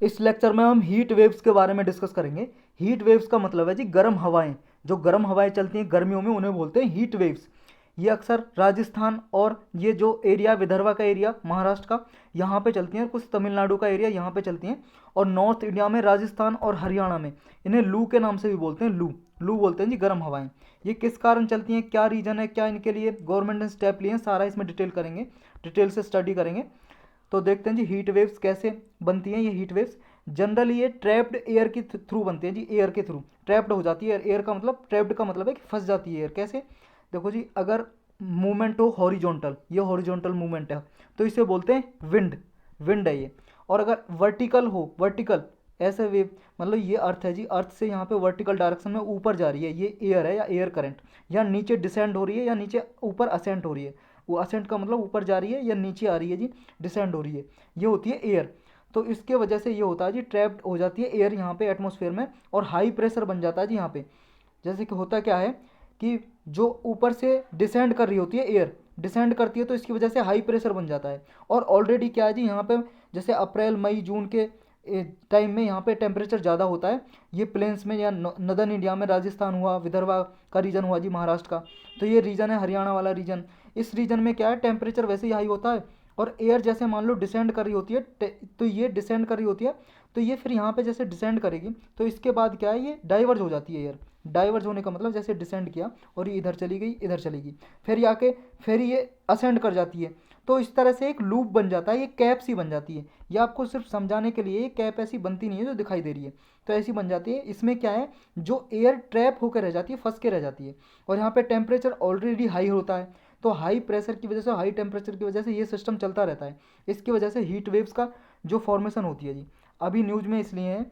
इस लेक्चर में हम हीट वेव्स के बारे में डिस्कस करेंगे। हीट वेव्स का मतलब है जी गर्म हवाएं। जो गर्म हवाएं चलती हैं गर्मियों में उन्हें बोलते हैं हीट वेव्स। ये अक्सर राजस्थान और ये जो एरिया विदर्भा का एरिया महाराष्ट्र का यहाँ पे चलती हैं, कुछ तमिलनाडु का एरिया यहाँ पे चलती हैं, और नॉर्थ इंडिया में राजस्थान और हरियाणा में इन्हें लू के नाम से भी बोलते हैं। लू लू बोलते हैं जी गर्म हवाएं। ये किस कारण चलती हैं, क्या रीजन है, क्या इनके लिए गवर्नमेंट ने स्टेप लिए हैं, सारा इसमें डिटेल करेंगे, डिटेल से स्टडी करेंगे। तो देखते हैं जी हीट वेव्स कैसे बनती हैं। ये हीट वेव्स जनरली ये ट्रैप्ड एयर के थ्रू बनती हैं जी, एयर के थ्रू ट्रैप्ड हो जाती है। एयर का मतलब, ट्रैप्ड का मतलब है कि फंस जाती है एयर। कैसे? देखो जी, अगर मूवमेंट हो हॉरिजॉन्टल, ये हॉरिजॉन्टल मूवमेंट है तो इसे बोलते हैं विंड, विंड है ये। और अगर वर्टिकल हो, वर्टिकल ऐसे वेव, मतलब ये अर्थ है जी, अर्थ से यहाँ पे वर्टिकल डायरेक्शन में ऊपर जा रही है, ये एयर है या एयर करंट, या नीचे डिसेंड हो रही है या नीचे ऊपर असेंट हो रही है। वो असेंट का मतलब ऊपर जा रही है या नीचे आ रही है जी, डिसेंड हो रही है, ये होती है एयर। तो इसके वजह से ये होता है जी, ट्रैप्ड हो जाती है एयर यहाँ पे एटमॉस्फेयर में, और हाई प्रेशर बन जाता है जी यहाँ पे। जैसे कि होता क्या है कि जो ऊपर से डिसेंड कर रही होती है एयर, डिसेंड करती है तो इसकी वजह से हाई प्रेशर बन जाता है। और ऑलरेडी क्या है जी यहाँ पे, जैसे अप्रैल मई जून के टाइम में यहाँ पे टेम्परेचर ज़्यादा होता है, ये प्लेन्स में या नदर्न इंडिया में, राजस्थान हुआ, विदर्भा का रीजन हुआ जी, महाराष्ट्र का, तो ये रीजन है हरियाणा वाला रीजन। इस रीजन में क्या है, टेम्परेचर वैसे ही हाई होता है, और एयर जैसे मान लो डिसेंड कर रही होती है, तो ये डिसेंड कर रही होती है, तो ये फिर यहाँ पे जैसे डिसेंड करेगी तो इसके बाद क्या है, ये डाइवर्ज हो जाती है एयर। डाइवर्ज होने का मतलब जैसे डिसेंड किया और ये इधर चली गई, इधर चली गई, फिर आके फिर ये असेंड कर जाती है। तो इस तरह से एक लूप बन जाता है, ये कैप सी बन जाती है। ये आपको सिर्फ समझाने के लिए, ये कैप ऐसी बनती नहीं है जो दिखाई दे रही है, तो ऐसी बन जाती है। इसमें क्या है, जो एयर ट्रैप होकर रह जाती है, फंस के रह जाती है, और यहाँ पे टेम्परेचर ऑलरेडी हाई होता है, तो हाई प्रेशर की वजह से, हाई टेम्परेचर की वजह से ये सिस्टम चलता रहता है। इसकी वजह से हीट वेव्स का जो फॉर्मेशन होती है जी, अभी न्यूज़ में इसलिए है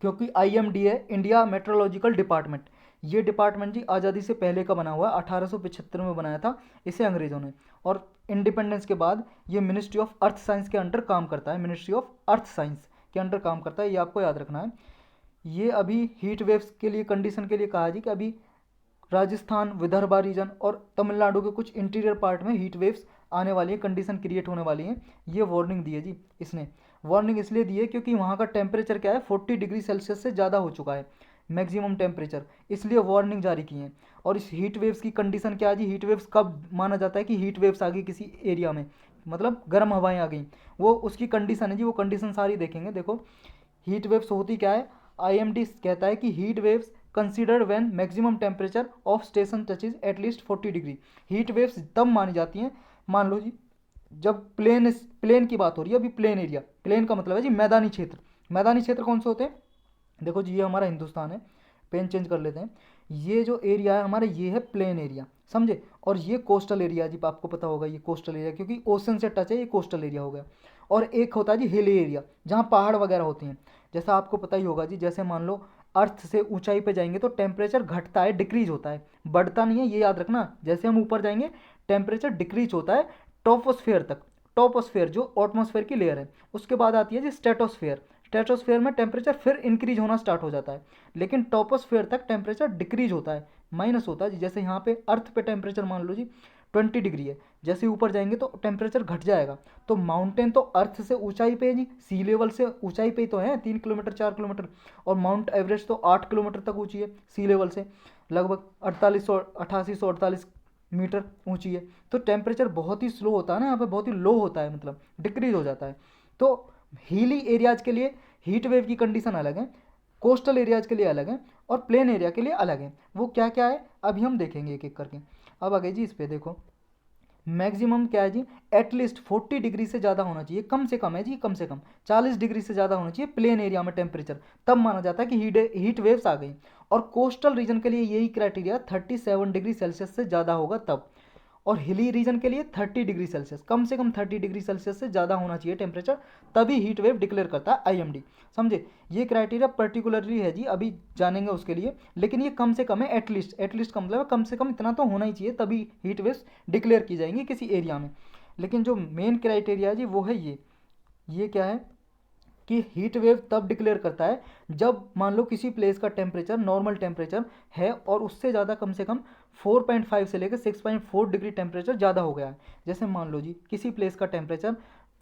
क्योंकि आईएमडी है, इंडिया मेट्रोलॉजिकल डिपार्टमेंट। ये डिपार्टमेंट जी आज़ादी से पहले का बना हुआ है, 1875 में बनाया था इसे अंग्रेज़ों ने, और इंडिपेंडेंस के बाद ये मिनिस्ट्री ऑफ अर्थ साइंस के अंडर काम करता है, मिनिस्ट्री ऑफ अर्थ साइंस के अंडर काम करता है, ये आपको याद रखना है। ये अभी हीट वेव्स के लिए, कंडीशन के लिए कहा है जी कि अभी राजस्थान, विदर्भा रीजन और तमिलनाडु के कुछ इंटीरियर पार्ट में हीट वेव्स आने वाली है, कंडीशन क्रिएट होने वाली है। ये वार्निंग दी है जी इसने। वार्निंग इसलिए दी है क्योंकि वहाँ का टेम्परेचर क्या है, 40 डिग्री सेल्सियस से ज़्यादा हो चुका है मैक्सिमम टेम्परेचर, इसलिए वार्निंग जारी की है। और इस हीट वेव्स की कंडीशन क्या है जी, हीट वेव्स कब माना जाता है कि हीट वेव्स आ गई किसी एरिया में, मतलब गर्म हवाएं आ गई, वो उसकी कंडीशन है जी, वो कंडीशन सारी देखेंगे। देखो हीट वेव्स होती क्या है, आईएमडी कहता है कि heat waves considered when maximum temperature of station touches at least 40 degree. Heat waves तब मानी जाती हैं, मान लो जी, जब प्लेन प्लेन की बात हो रही है। अभी प्लेन एरिया, प्लेन का मतलब है जी मैदानी क्षेत्र। मैदानी क्षेत्र कौन से होते हैं, देखो जी ये हमारा हिंदुस्तान है, पेन चेंज कर लेते हैं, ये जो एरिया है हमारे, ये है प्लेन एरिया, समझे, और ये कोस्टल एरिया जी, आपको पता होगा ये कोस्टल एरिया, क्योंकि ओशन से टच है, ये कोस्टल एरिया हो गया। और एक होता है जी हिल एरिया, जहाँ पहाड़ वगैरह होते हैं। जैसा आपको पता ही होगा जी, जैसे मान लो अर्थ से ऊंचाई पे जाएंगे तो टेम्परेचर घटता है, डिक्रीज होता है, बढ़ता नहीं है, ये याद रखना। जैसे हम ऊपर जाएंगे टेम्परेचर डिक्रीज होता है टॉपोस्फेयर तक। टॉपोस्फेयर जो एटमॉस्फेयर की लेयर है, उसके बाद आती है जी स्ट्रेटोस्फेयर। स्ट्रेटोस्फेयर में टेम्परेचर फिर इंक्रीज होना स्टार्ट हो जाता है, लेकिन टॉपोस्फेयर तक टेम्परेचर डिक्रीज होता है, माइनस होता है जी। जैसे यहाँ पे अर्थ पे टेम्परेचर मान लो जी 20 डिग्री है, जैसे ऊपर जाएंगे तो टेम्परेचर घट जाएगा। तो माउंटेन तो अर्थ से ऊंचाई पे है जी, सी लेवल से ऊंचाई पे ही तो है, 3 किलोमीटर 4 किलोमीटर, और माउंट एवरेस्ट तो 8 किलोमीटर तक ऊंची है सी लेवल से, लगभग 4848 मीटर ऊंची है। तो टेम्परेचर बहुत ही स्लो होता है ना यहाँ पे, बहुत ही लो होता है, मतलब डिक्रीज हो जाता है। तो हिली एरियाज के लिए हीट वेव की कंडीशन अलग है, कोस्टल एरियाज के लिए अलग है, और प्लेन एरिया के लिए अलग है। वो क्या क्या है अभी हम देखेंगे एक एक करके। अब आ गए जी इस पे, देखो मैक्सिमम क्या है जी, एटलीस्ट 40 डिग्री से ज़्यादा होना चाहिए, कम से कम है जी, कम से कम 40 डिग्री से ज़्यादा होना चाहिए प्लेन एरिया में टेम्परेचर, तब माना जाता है कि हीट वेव्स आ गई। और कोस्टल रीजन के लिए यही क्राइटेरिया, 37 डिग्री सेल्सियस से ज़्यादा होगा तब। और हिली रीजन के लिए 30 डिग्री सेल्सियस, कम से कम 30 डिग्री सेल्सियस से ज़्यादा होना चाहिए टेम्परेचर, तभी हीट वेव डिक्लेयर करता है आईएमडी, समझे। ये क्राइटेरिया पर्टिकुलरली है जी, अभी जानेंगे उसके लिए, लेकिन ये कम से कम है, एटलीस्ट, एटलीस्ट का मतलब कम से कम इतना तो होना ही चाहिए, तभी हीट वेव्स डिक्लेयर की जाएंगी किसी एरिया में। लेकिन जो मेन क्राइटेरिया है जी वो है ये क्या है कि हीट वेव तब डिक्लेयर करता है जब मान लो किसी प्लेस का टेम्परेचर नॉर्मल टेम्परेचर है और उससे ज़्यादा कम से कम 4.5 से लेकर 6.4 डिग्री टेम्परेचर ज़्यादा हो गया है। जैसे मान लो जी किसी प्लेस का टेम्परेचर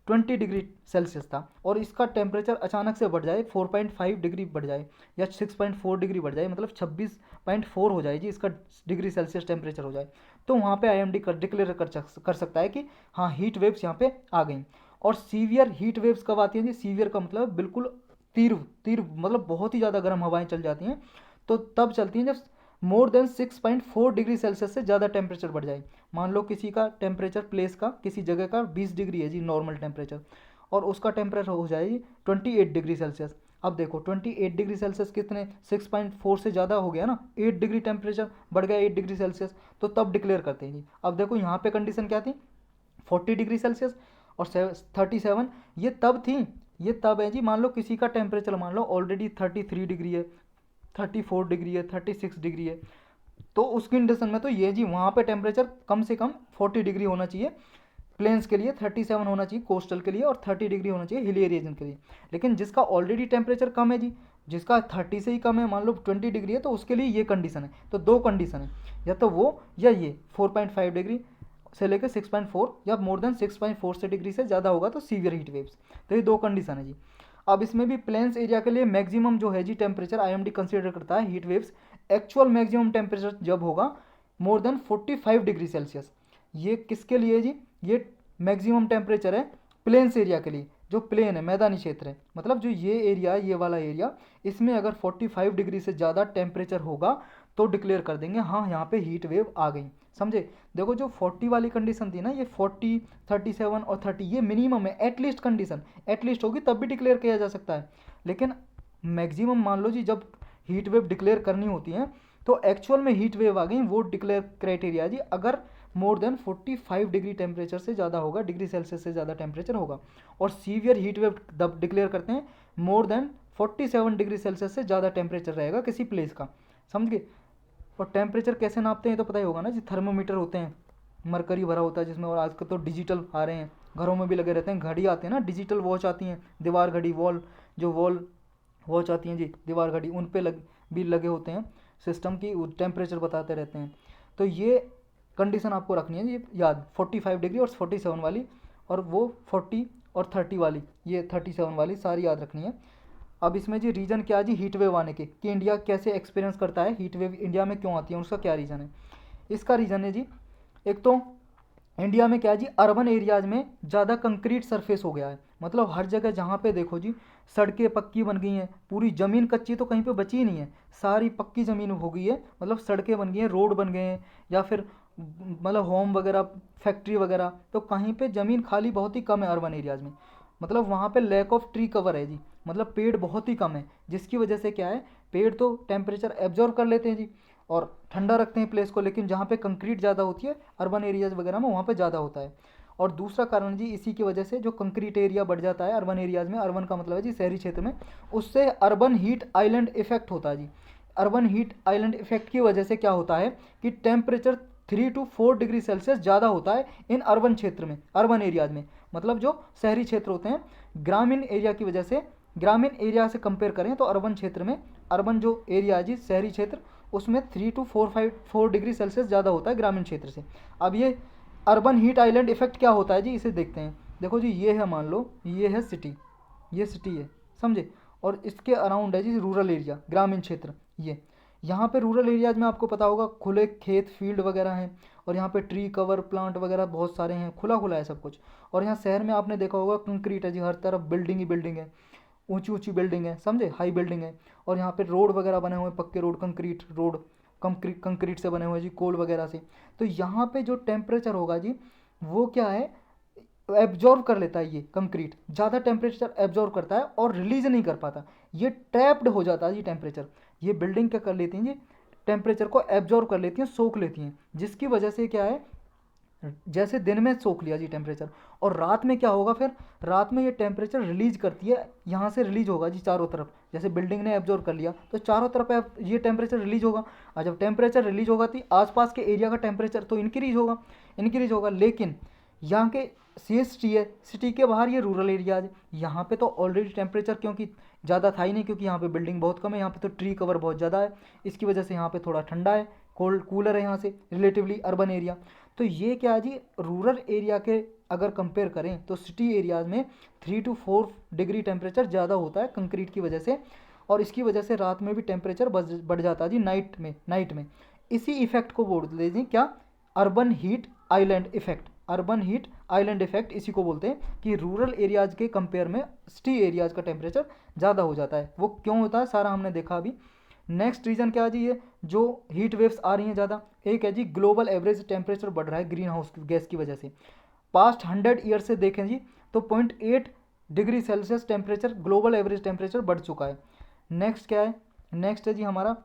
20 डिग्री सेल्सियस था और इसका टेम्परेचर अचानक से बढ़ जाए 4.5 डिग्री बढ़ जाए या 6.4 डिग्री बढ़ जाए, मतलब 26.4 हो जाए जी इसका डिग्री सेल्सियस टेम्परेचर हो जाए, तो वहाँ पे आईएमडी डिक्लेयर कर सकता है कि हाँ हीट वेव्स यहाँ पे आ गई। और सीवियर हीट वेव्स कब आती हैं जी? सीवियर का मतलब बिल्कुल तीव्र तीव्र, मतलब बहुत ही ज़्यादा गर्म हवाएं चल जाती हैं, तो तब चलती हैं जब मोर देन 6.4 डिग्री सेल्सियस से ज़्यादा टेम्परेचर बढ़ जाए। मान लो किसी का टेम्परेचर प्लेस का किसी जगह का 20 डिग्री है जी नॉर्मल टेम्परेचर, और उसका टेम्परेचर हो जाए 28 डिग्री सेल्सियस। अब देखो 28 डिग्री सेल्सियस कितने, 6.4 से ज़्यादा हो गया ना, 8 डिग्री टेम्परेचर बढ़ गया 8 डिग्री सेल्सियस, तो तब डिक्लेयर करते हैं जी। अब देखो यहाँ पे कंडीशन क्या थी, 40 डिग्री सेल्सियस और 37, ये तब थी, ये तब है जी मान लो किसी का टेम्परेचर मान लो ऑलरेडी 33 डिग्री है, 34 डिग्री है, 36 डिग्री है, तो उस कंडीशन में तो ये जी वहाँ पे टेम्परेचर कम से कम 40 डिग्री होना चाहिए प्लेन्स के लिए, 37 होना चाहिए कोस्टल के लिए और 30 डिग्री होना चाहिए हिली रीजन के लिए। लेकिन जिसका ऑलरेडी टेम्परेचर कम है जी, जिसका 30 से ही कम है, मान लो 20 डिग्री है, तो उसके लिए ये कंडीशन है। तो दो कंडीशन है, या तो वो या ये 4.5 डिग्री से लेकर 6.4 या मोर देन 6.4 से डिग्री से ज़्यादा होगा तो सीवियर हीट वेव्स। तो ये दो कंडीशन है जी। अब इसमें भी प्लेन्स एरिया के लिए मैक्सिमम जो है जी टेम्परेचर आईएमडी कंसीडर करता है heat waves, actual maximum temperature जब होगा मोर देन 45 डिग्री सेल्सियस। ये किसके लिए जी? ये मैक्सिमम टेम्परेचर है प्लेन्स एरिया के लिए, जो प्लेन है मैदानी क्षेत्र है, मतलब जो ये एरिया ये वाला एरिया, इसमें अगर 45 डिग्री से ज़्यादा टेम्परेचर होगा तो डिक्लेयर कर देंगे हाँ यहाँ पे हीट वेव आ गई। समझे? देखो जो 40 वाली कंडीशन थी ना, ये 40, 37 और 30 ये मिनिमम है, एटलीस्ट कंडीशन एटलीस्ट होगी तब भी डिक्लेयर किया जा सकता है। लेकिन मैक्सिमम मान लो जी जब हीट वेव डिक्लेयर करनी होती है तो एक्चुअल में हीट वेव आ गई, वो डिक्लेयर क्राइटेरिया जी अगर मोर देन 45 डिग्री टेम्परेचर से ज़्यादा होगा, डिग्री सेल्सियस से ज़्यादा टेम्परेचर होगा। और सीवियर हीट वेव तब डिक्लेयर करते हैं मोर देन 47 डिग्री सेल्सियस से ज़्यादा टेम्परेचर रहेगा किसी प्लेस का। समझ गए? और टेम्परेचर कैसे नापते हैं तो पता ही होगा ना जी, थर्मोमीटर होते हैं, मरकरी भरा होता है जिसमें, और आजकल तो डिजिटल आ रहे हैं, घरों में भी लगे रहते हैं, घड़ी आते हैं ना, डिजिटल वॉच आती हैं, दीवार घड़ी, वॉल वॉच आती हैं जी दीवार घड़ी, उन पे भी लगे होते हैं सिस्टम की, टेम्परेचर बताते रहते हैं। तो ये कंडीशन आपको रखनी है जी याद, 45 डिग्री और 47 वाली, और वो 40 और 30 वाली, ये 37 वाली सारी याद रखनी है। अब इसमें जी रीज़न क्या है जी हीट वेव आने के, कि इंडिया कैसे एक्सपीरियंस करता है हीट वेव, इंडिया में क्यों आती है, उसका क्या रीज़न है। इसका रीज़न है जी, एक तो इंडिया में क्या है जी अर्बन एरियाज में ज़्यादा कंक्रीट सरफेस हो गया है, मतलब हर जगह जहाँ पे देखो जी सड़कें पक्की बन गई हैं, पूरी ज़मीन कच्ची तो कहीं पे बची ही नहीं है, सारी पक्की ज़मीन हो गई है, मतलब सड़कें बन गई हैं, रोड बन गए हैं, या फिर मतलब होम वगैरह, फैक्ट्री वगैरह, तो कहीं पे ज़मीन खाली बहुत ही कम है अर्बन एरियाज में, मतलब वहाँ पे लैक ऑफ ट्री कवर है जी, मतलब पेड़ बहुत ही कम है, जिसकी वजह से क्या है, पेड़ तो टेम्परेचर एब्जॉर्व कर लेते हैं जी और ठंडा रखते हैं प्लेस को, लेकिन जहाँ पे कंक्रीट ज़्यादा होती है अर्बन एरियाज़ वगैरह में वहाँ पे ज़्यादा होता है। और दूसरा कारण जी इसी की वजह से जो कंक्रीट एरिया बढ़ जाता है अर्बन एरियाज़ में, अर्बन का मतलब है जी शहरी क्षेत्र में, उससे अर्बन हीट आइलैंड इफेक्ट होता है जी। अर्बन हीट आइलैंड इफेक्ट की वजह से क्या होता है कि टेम्परेचर 3 to 4 डिग्री सेल्सियस ज़्यादा होता है इन अर्बन क्षेत्र में, अर्बन एरियाज़ में, मतलब जो शहरी क्षेत्र होते हैं। ग्रामीण एरिया की वजह से, ग्रामीण एरिया से कंपेयर करें तो अर्बन क्षेत्र में, अर्बन जो एरिया है जी शहरी क्षेत्र, उसमें 3 to 4 डिग्री सेल्सियस ज़्यादा होता है ग्रामीण क्षेत्र से। अब ये अर्बन हीट आइलैंड इफेक्ट क्या होता है जी, इसे देखते हैं। देखो जी ये है, मान लो ये है सिटी, ये सिटी है, समझे, और इसके अराउंड है जी रूरल एरिया, ग्रामीण क्षेत्र। ये यहाँ पे रूरल एरियाज में आपको पता होगा खुले खेत फील्ड वगैरह हैं, और यहाँ पे ट्री कवर प्लांट वगैरह बहुत सारे हैं, खुला खुला है सब कुछ। और यहाँ शहर में आपने देखा होगा कंक्रीट है जी, हर तरफ बिल्डिंग ही बिल्डिंग है, ऊंची ऊंची बिल्डिंग है, समझे, हाई बिल्डिंग है। और यहाँ पे रोड वगैरह बने हुए हैं, पक्के रोड, कंक्रीट रोड, कंक्रीट से बने हुए हैं जी, कोल वगैरह से। तो यहाँ पे जो टेम्परेचर होगा जी वो क्या है, एब्जॉर्व कर लेता है, ये कंक्रीट ज़्यादा टेम्परेचर एब्जॉर्व करता है और रिलीज नहीं कर पाता, ये ट्रैप्ड हो जाता है जी टेम्परेचर। ये बिल्डिंग क्या कर लेती हैं जी, टेम्परेचर को एब्जॉर्व कर लेती हैं, सोख लेती हैं, जिसकी वजह से क्या है, जैसे दिन में सोख लिया जी टेम्परेचर, और रात में क्या होगा फिर, रात में ये टेम्परेचर रिलीज करती है, यहाँ से रिलीज होगा जी चारों तरफ, जैसे बिल्डिंग ने एब्जॉर्व कर लिया तो चारों तरफ ये टेम्परेचर रिलीज होगा। और जब टेम्परेचर रिलीज होगा तो आसपास के एरिया का टेम्परेचर तो इंक्रीज होगा। लेकिन यहाँ के सिटी है, सिटी के बाहर ये रूरल एरियाज, यहाँ पे तो ऑलरेडी टेम्परेचर क्योंकि ज़्यादा था ही नहीं, क्योंकि यहाँ पे बिल्डिंग बहुत कम है, यहाँ पे तो ट्री कवर बहुत ज़्यादा है, इसकी वजह से यहाँ पे थोड़ा ठंडा है, कोल्ड कूलर है यहाँ से रिलेटिवली अर्बन एरिया। तो ये क्या है जी, रूरल एरिया के अगर कंपेयर करें तो सिटी एरियाज में 3 to 4 डिग्री टेम्परेचर ज़्यादा होता है कंक्रीट की वजह से, और इसकी वजह से रात में भी टेम्परेचर बढ़ जाता है जी नाइट में। इसी इफेक्ट को बोल दीजिए क्या, urban heat island effect. Urban heat island effect इसी को बोलते हैं कि रूरल एरियाज के कंपेयर में सिटी एरियाज का टेम्परेचर ज़्यादा हो जाता है। वो क्यों होता है सारा हमने देखा अभी। नेक्स्ट रीज़न क्या है जी, ये जो हीट वेव्स आ रही हैं ज़्यादा, एक है जी ग्लोबल एवरेज टेम्परेचर बढ़ रहा है ग्रीन हाउस गैस की वजह से। पास्ट 100 ईयर से देखें जी तो 0.8 degree Celsius temperature global average temperature बढ़ चुका है। नेक्स्ट क्या है, नेक्स्ट है जी हमारा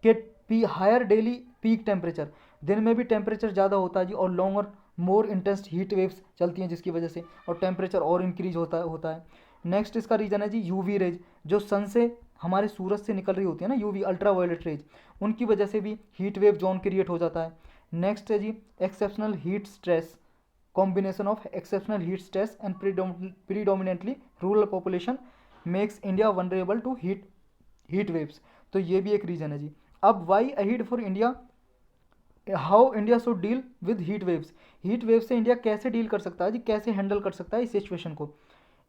कि हायर डेली पीक टेम्परेचर, दिन में भी टेम्परेचर ज़्यादा होता है जी, और longer more intense heat waves चलती हैं जिसकी वजह से और टेम्परेचर और इंक्रीज होता है। नेक्स्ट इसका रीज़न है जी यूवी रेज, जो सन से हमारे सूरज से निकल रही होती है ना यूवी अल्ट्रा वायलेट रेज, उनकी वजह से भी हीट वेव जोन क्रिएट हो जाता है। नेक्स्ट है जी exceptional heat stress, combination of exceptional heat stress and predominantly rural population makes India vulnerable to heat waves. तो ये भी एक रीज़न है जी। अब why ahead for India, how India should deal with heat waves. Heat wave से India कैसे डील कर सकता है जी, कैसे हैंडल कर सकता है इस सिचुएशन को।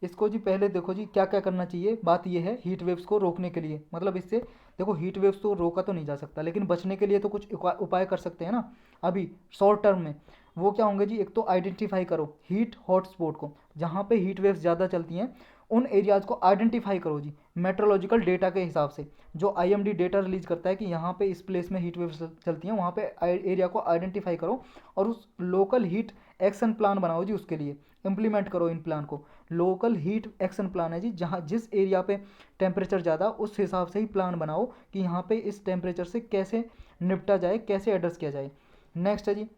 इसको जी पहले देखो जी क्या क्या करना चाहिए। बात ये है हीट वेव्स को रोकने के लिए, मतलब इससे देखो हीट वेव्स तो रोका तो नहीं जा सकता, लेकिन बचने के लिए तो कुछ उपाय कर सकते हैं ना अभी शॉर्ट टर्म में। वो क्या होंगे जी, एक तो आइडेंटिफाई करो हीट हॉटस्पॉट को, जहाँ पे हीट वेव्स ज़्यादा चलती हैं उन एरियाज़ को आइडेंटिफाई करो जी मेट्रोलॉजिकल डेटा के हिसाब से। जो आईएमडी डेटा रिलीज करता है कि यहाँ पे इस प्लेस में हीट वेव्स चलती हैं, वहाँ पे एरिया को आइडेंटिफाई करो और उस लोकल हीट एक्शन प्लान बनाओ जी, उसके लिए इम्प्लीमेंट करो इन प्लान को। लोकल हीट एक्शन प्लान है जी, जहाँ जिस एरिया पे टेम्परेचर ज़्यादा उस हिसाब से ही प्लान बनाओ कि यहाँ पे इस टेम्परेचर से कैसे निपटा जाए, कैसे एड्रेस किया जाए। नेक्स्ट है जी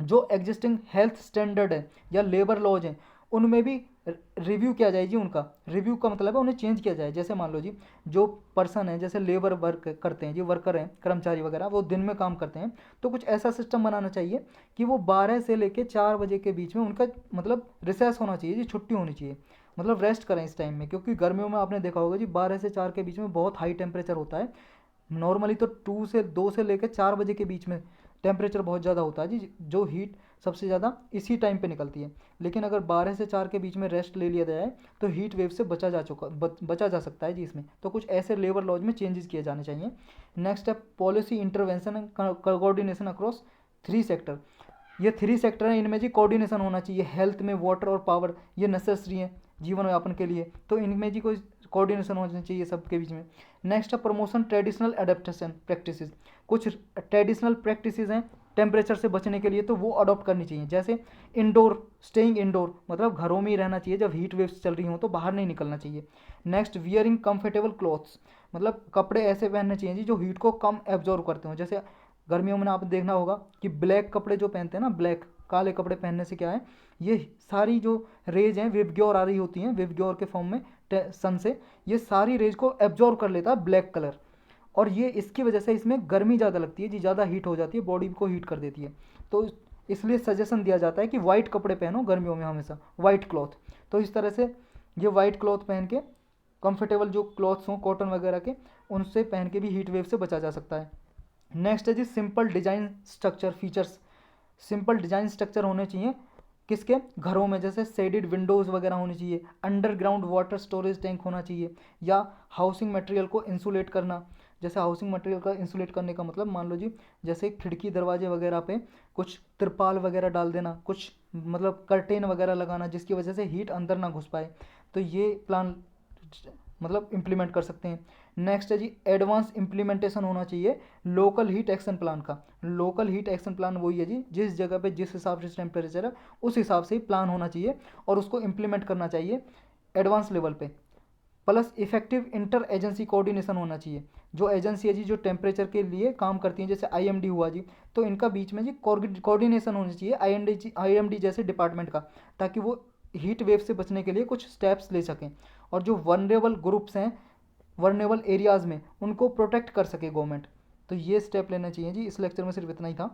जो एग्जिस्टिंग हेल्थ स्टैंडर्ड है या लेबर लॉज हैं उनमें भी रिव्यू किया जाए जी। उनका रिव्यू का मतलब है उन्हें चेंज किया जाए। जैसे मान लो जी जो पर्सन है, जैसे लेबर वर्क करते हैं जी, वर्कर हैं कर्मचारी वगैरह, वो दिन में काम करते हैं, तो कुछ ऐसा सिस्टम बनाना चाहिए कि वो 12 से लेकर 4 बजे के बीच में उनका मतलब रिसेस होना चाहिए जी, छुट्टी होनी चाहिए, मतलब रेस्ट करें इस टाइम में। क्योंकि गर्मियों में आपने देखा होगा जी 12 से 4 के बीच में बहुत हाई टेम्परेचर होता है। नॉर्मली तो 2 से लेकर 4 बजे के बीच में टेम्परेचर बहुत ज़्यादा होता है जी, जो हीट सबसे ज़्यादा इसी टाइम पे निकलती है। लेकिन अगर 12 से 4 के बीच में रेस्ट ले लिया जाए तो हीट वेव से बचा जा सकता है जी इसमें। तो कुछ ऐसे लेबर लॉज में चेंजेस किए जाने चाहिए। नेक्स्ट है policy intervention and coordination across 3 sector. ये 3 सेक्टर हैं, इनमें जी कोऑर्डिनेशन होना चाहिए। हेल्थ में वाटर और पावर ये नेसेसरी है जीवन यापन के लिए, तो इनमें जी कोई कोऑर्डिनेशन होना चाहिए सबके बीच में। नेक्स्ट है प्रमोशन ट्रेडिशनल एडेप्टेशन प्रैक्टिसेस। कुछ ट्रेडिशनल प्रैक्टिसेस हैं टेम्परेचर से बचने के लिए, तो वो अडॉप्ट करनी चाहिए। जैसे इंडोर स्टेइंग इंडोर, मतलब घरों में ही रहना चाहिए, जब हीट वेव्स चल रही हों तो बाहर नहीं निकलना चाहिए। नेक्स्ट वियरिंग कंफर्टेबल क्लॉथ्स, मतलब कपड़े ऐसे पहनने चाहिए जी जो हीट को कम एब्जॉर्व करते हो। जैसे गर्मियों में आप देखना होगा कि ब्लैक कपड़े जो पहनते हैं ना, ब्लैक काले कपड़े पहनने से क्या है, ये सारी जो रेज हैं विबग्योर आ रही होती हैं विबग्योर के फॉर्म में सन से, ये सारी रेज को एब्जॉर्व कर लेता है ब्लैक कलर, और ये इसकी वजह से इसमें गर्मी ज़्यादा लगती है जी, ज़्यादा हीट हो जाती है, बॉडी को हीट कर देती है। तो इसलिए सजेशन दिया जाता है कि वाइट कपड़े पहनो गर्मियों में, हमेशा वाइट क्लॉथ। तो इस तरह से ये वाइट क्लॉथ पहन के कंफर्टेबल जो क्लॉथ्स हों कॉटन वगैरह के, उनसे पहन के भी हीट वेव से बचा जा सकता है। नेक्स्ट है जी simple design structure features. Simple design structure होने चाहिए किसके, घरों में, जैसे शेडेड विंडोज़ वगैरह होनी चाहिए, अंडरग्राउंड वाटर स्टोरेज टैंक होना चाहिए, या हाउसिंग मटेरियल को इंसुलेट करना। जैसे हाउसिंग मटेरियल का इंसुलेट करने का मतलब मान लो जी जैसे खिड़की दरवाजे वगैरह पे कुछ तिरपाल वगैरह डाल देना, कुछ मतलब कर्टेन वगैरह लगाना जिसकी वजह से हीट अंदर ना घुस पाए। तो ये प्लान मतलब इम्प्लीमेंट कर सकते हैं। नेक्स्ट है जी एडवांस इम्प्लीमेंटेशन होना चाहिए लोकल हीट एक्शन प्लान का। लोकल हीट एक्शन प्लान वही है जी जिस जगह पे जिस हिसाब से टेम्परेचर है उस हिसाब से ही प्लान होना चाहिए और उसको इम्प्लीमेंट करना चाहिए एडवांस लेवल पे। Plus effective inter agency coordination होना चाहिए। जो एजेंसी है जी जो टेम्परेचर के लिए काम करती हैं, जैसे आईएमडी हुआ जी, तो इनका बीच में जी कोऑर्डिनेशन होना चाहिए आईएमडी जैसे डिपार्टमेंट का, ताकि वो हीट वेव से बचने के लिए कुछ स्टेप्स ले सकें और जो वनरेबल ग्रुप्स हैं वनरेबल एरियाज़ में उनको प्रोटेक्ट कर सके गवर्नमेंट। तो ये स्टेप लेना चाहिए जी। इस लेक्चर में सिर्फ इतना ही था।